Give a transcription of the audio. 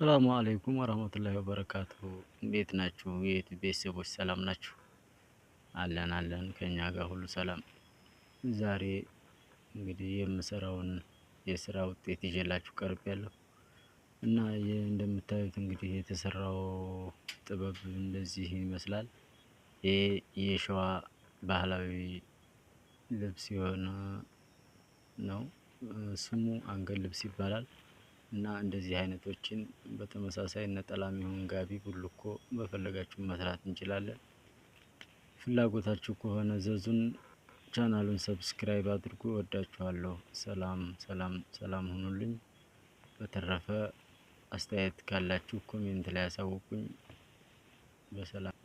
ሰላሙ አለይኩም ወራህመቱላሂ ወበረካቱሁ። እንዴት ናችሁ? የት ቤተሰቦች ሰላም ናችሁ? አለን ከኛ ጋር ሁሉ ሰላም። ዛሬ እንግዲህ የምሰራውን የስራ ውጤት ይዤላችሁ ቀርቤያለሁ እና እንደምታዩት እንግዲህ የተሰራው ጥበብ እንደዚህ ይመስላል። ይሄ የሸዋ ባህላዊ ልብስ የሆነ ነው። ስሙ አንገት ልብስ ይባላል። እና እንደዚህ አይነቶችን በተመሳሳይ ነጠላም ይሁን ጋቢ ቡልኮ በፈለጋችሁ መስራት እንችላለን። ፍላጎታችሁ ከሆነ ዘዙን። ቻናሉን ሰብስክራይብ አድርጉ። እወዳችኋለሁ። ሰላም ሁኑልኝ። በተረፈ አስተያየት ካላችሁ ኮሜንት ላይ አሳውቁኝ። በሰላም